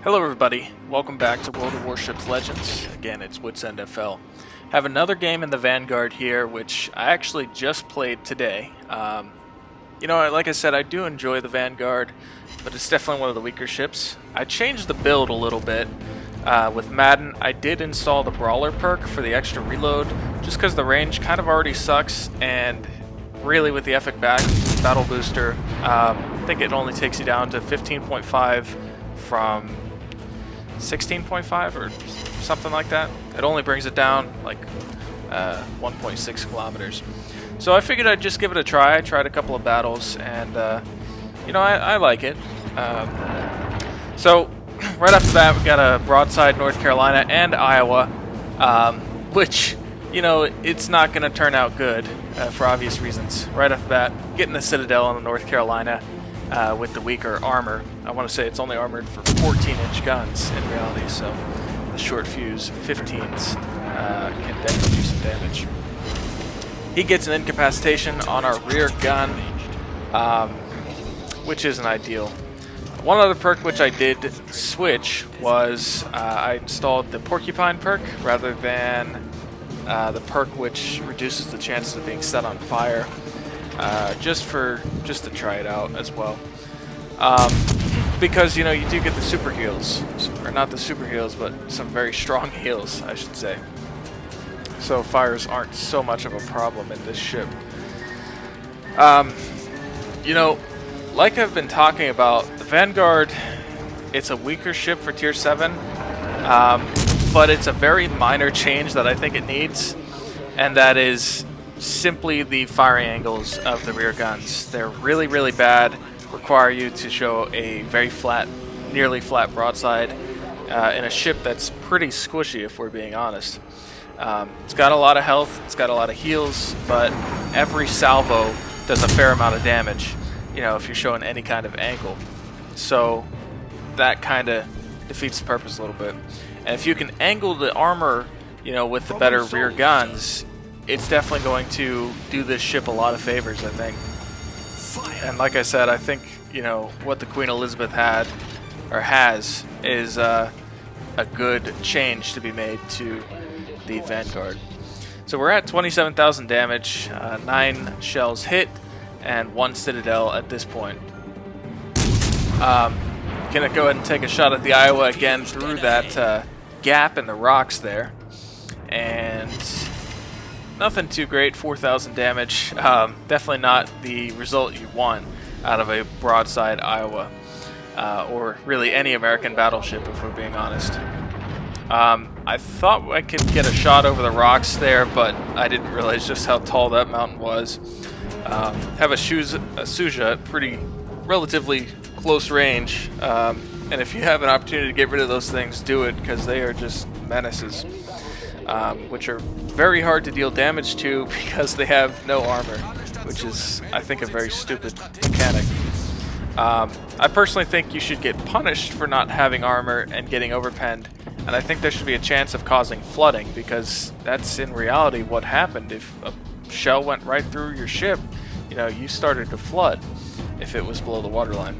Hello everybody, welcome back to World of Warships Legends. Again, it's Wits End FL. Have another game in the Vanguard here, which I actually just played today. You know, like I said, I do enjoy the Vanguard, but it's definitely one of the weaker ships. I changed the build a little bit. With Madden, I did install the Brawler perk for the extra reload, just because the range kind of already sucks, and really with the Epic Battle Booster, I think it only takes you down to 15.5 from 16.5 or something like that. It only brings it down like 1.6 kilometers. So I figured I'd just give it a try. I tried a couple of battles, and you know, I like it. So right after that, we got a broadside North Carolina and Iowa, which, you know, it's not going to turn out good for obvious reasons. Right after that, getting the Citadel on the North Carolina with the weaker armor. I want to say it's only armored for 14-inch guns in reality, so the short fuse 15s can definitely do some damage. He gets an incapacitation on our rear gun, which isn't ideal. One other perk which I did switch was I installed the Porcupine perk rather than the perk which reduces the chances of being set on fire, just to try it out as well. Because, you know, you do get the super heals, or not the super heals, but some very strong heals, I should say. So fires aren't so much of a problem in this ship. You know, like I've been talking about, the Vanguard, it's a weaker ship for Tier 7, but it's a very minor change that I think it needs, and that is simply the firing angles of the rear guns. They're really, really bad, require you to show a very flat, nearly flat broadside in a ship that's pretty squishy, if we're being honest. It's got a lot of health, it's got a lot of heals, but every salvo does a fair amount of damage, you know, if you're showing any kind of angle. So that kind of defeats the purpose a little bit. And if you can angle the armor, you know, with the better rear guns, it's definitely going to do this ship a lot of favors, I think. And like I said, I think, you know, what the Queen Elizabeth had, or has, is a good change to be made to the Vanguard. So we're at 27,000 damage, 9 shells hit, and 1 Citadel at this point. Gonna go ahead and take a shot at the Iowa again through that gap in the rocks there. And nothing too great, 4,000 damage. Definitely not the result you want out of a broadside Iowa, or really any American battleship, if we're being honest. I thought I could get a shot over the rocks there, but I didn't realize just how tall that mountain was. Have a Suja at pretty relatively close range, and if you have an opportunity to get rid of those things, do it, because they are just menaces. Which are very hard to deal damage to because they have no armor, which is, I think, a very stupid mechanic. I personally think you should get punished for not having armor and getting overpenned, and I think there should be a chance of causing flooding, because that's in reality what happened. If a shell went right through your ship, you know, you started to flood if it was below the waterline.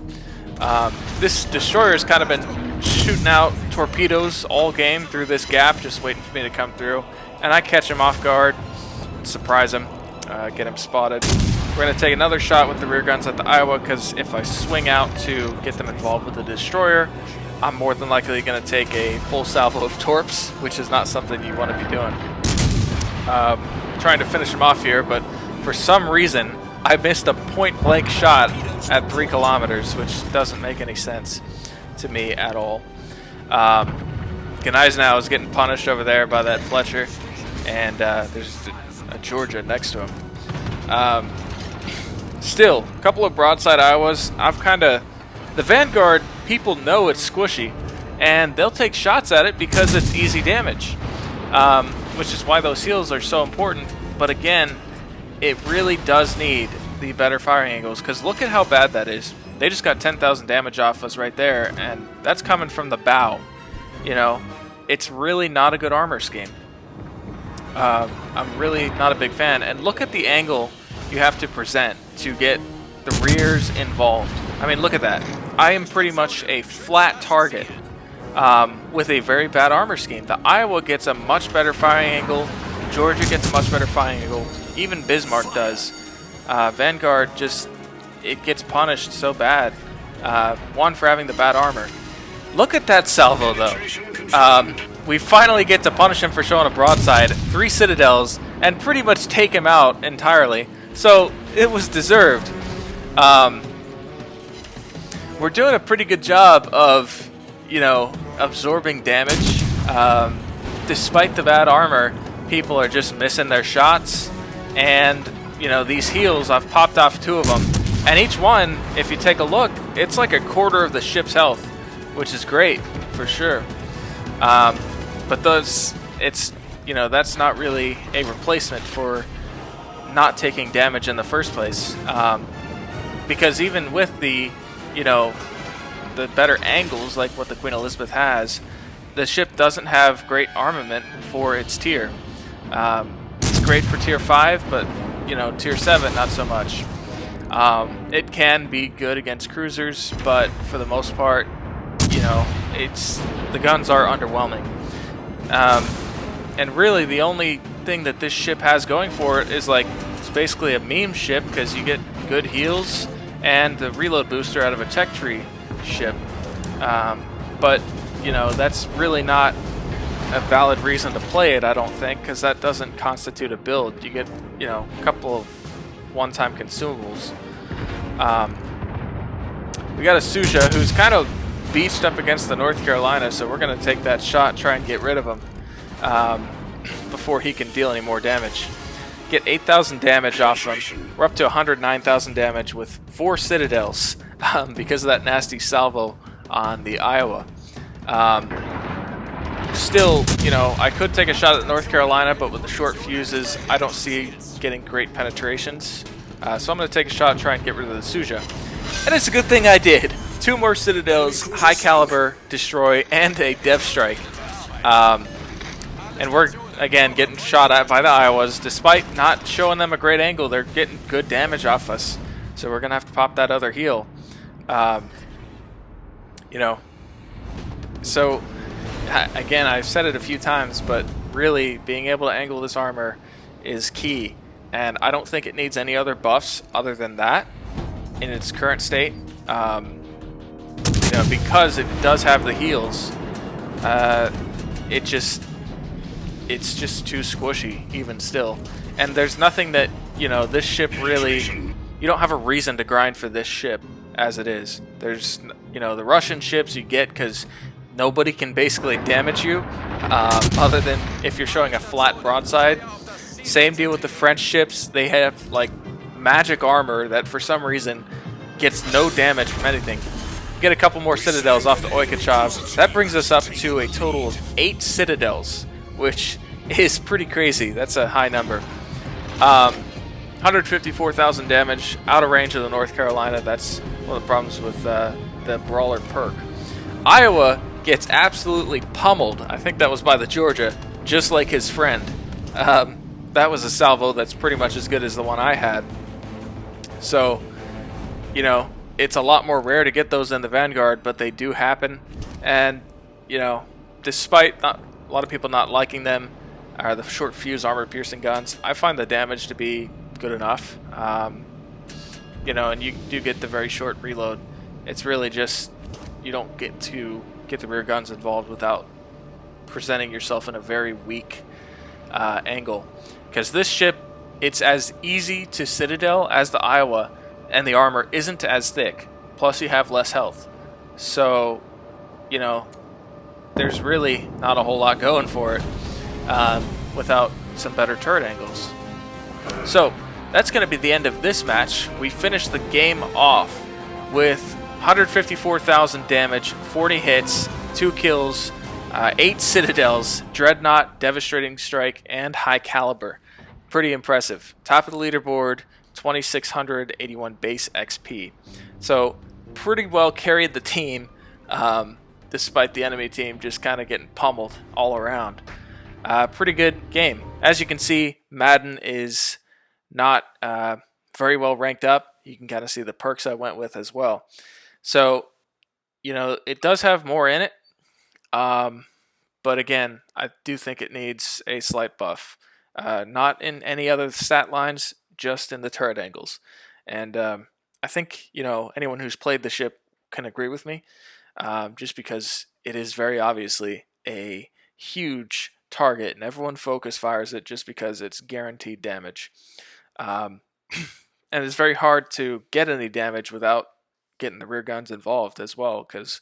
This destroyer's kind of been shooting out torpedoes all game through this gap, just waiting for me to come through, and I catch him off guard, surprise him, get him spotted. We're going to take another shot with the rear guns at the Iowa, because if I swing out to get them involved with the destroyer, I'm more than likely going to take a full salvo of torps, which is not something you want to be doing. Trying to finish him off here, but for some reason I missed a point-blank shot at 3 kilometers, which doesn't make any sense to me at all. Gneisenau is getting punished over there by that Fletcher, and there's a Georgia next to him. Still, a couple of broadside Iowas. The Vanguard, people know it's squishy, and they'll take shots at it because it's easy damage, which is why those heals are so important. But again, it really does need the better firing angles, because look at how bad that is. They just got 10,000 damage off us right there, and that's coming from the bow. You know, it's really not a good armor scheme. I'm really not a big fan. And look at the angle you have to present to get the rears involved. I mean, look at that. I am pretty much a flat target with a very bad armor scheme. The Iowa gets a much better firing angle. Georgia gets a much better firing angle. Even Bismarck does. Vanguard just, it gets punished so bad. One, for having the bad armor. Look at that salvo, though. We finally get to punish him for showing a broadside, 3 citadels, and pretty much take him out entirely. So it was deserved. We're doing a pretty good job of, you know, absorbing damage. Despite the bad armor, people are just missing their shots. And, you know, these heals, I've popped off 2 of them. And each one, if you take a look, it's like a quarter of the ship's health, which is great, for sure. But those, it's, you know, that's not really a replacement for not taking damage in the first place. Because even with the, you know, the better angles, like what the Queen Elizabeth has, the ship doesn't have great armament for its tier. It's great for tier 5, but, you know, tier 7, not so much. It can be good against cruisers, but for the most part, you know, the guns are underwhelming. And really, the only thing that this ship has going for it is, like, it's basically a meme ship because you get good heals and the reload booster out of a tech tree ship. But, you know, that's really not a valid reason to play it, I don't think, because that doesn't constitute a build. You get, you know, a couple of one-time consumables. We got a Suja who's kind of beached up against the North Carolina, so we're going to take that shot, try and get rid of him before he can deal any more damage. Get 8,000 damage off him. We're up to 109,000 damage with 4 citadels because of that nasty salvo on the Iowa. Still, you know, I could take a shot at North Carolina, but with the short fuses, I don't see getting great penetrations. So I'm going to take a shot, try and get rid of the Suja. And it's a good thing I did. 2 more citadels, high caliber, destroy, and a dev strike. And we're, again, getting shot at by the Iowas. Despite not showing them a great angle, they're getting good damage off us. So we're going to have to pop that other heal. You know, so, again, I've said it a few times, but really being able to angle this armor is key. And I don't think it needs any other buffs other than that in its current state. You know, because it does have the heals, it's just too squishy even still. And there's nothing that, you know, this ship really, you don't have a reason to grind for this ship as it is. There's, you know, the Russian ships you get because nobody can basically damage you other than if you're showing a flat broadside. Same deal with the French ships. They have like magic armor that for some reason gets no damage from anything. Get a couple more citadels off the Oikachav. That brings us up to a total of 8 citadels, which is pretty crazy. That's a high number. 154,000 damage, out of range of the North Carolina. That's one of the problems with the Brawler perk. Iowa gets absolutely pummeled. I think that was by the Georgia, just like his friend. That was a salvo that's pretty much as good as the one I had. So, you know, it's a lot more rare to get those in the Vanguard, but they do happen. And, you know, despite a lot of people not liking them, the short fuse armor piercing guns, I find the damage to be good enough. You know, and you do get the very short reload. It's really just, you don't get to get the rear guns involved without presenting yourself in a very weak angle. Because this ship, it's as easy to citadel as the Iowa, and the armor isn't as thick. Plus you have less health. So, you know, there's really not a whole lot going for it without some better turret angles. So, that's going to be the end of this match. We finished the game off with 154,000 damage, 40 hits, 2 kills, 8 citadels, dreadnought, devastating strike, and high caliber. Pretty impressive. Top of the leaderboard, 2,681 base XP. So pretty well carried the team, despite the enemy team just kind of getting pummeled all around. Pretty good game. As you can see, Madden is not very well ranked up. You can kind of see the perks I went with as well. So, you know, it does have more in it. But again, I do think it needs a slight buff. Not in any other stat lines, just in the turret angles. And I think, anyone who's played the ship can agree with me, just because it is very obviously a huge target, and everyone focus fires it just because it's guaranteed damage. Um, and it's very hard to get any damage without getting the rear guns involved as well, because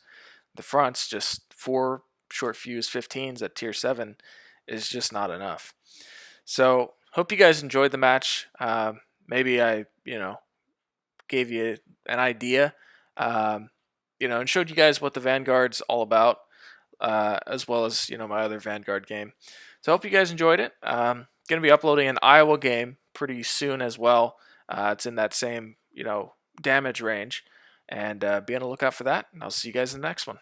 the front's just 4 short fuse 15s at tier 7 is just not enough. So hope you guys enjoyed the match. Maybe I gave you an idea, and showed you guys what the Vanguard's all about, as well as my other Vanguard game. So I hope you guys enjoyed it. Going to be uploading an Iowa game pretty soon as well. It's in that same damage range, and be on the lookout for that. And I'll see you guys in the next one.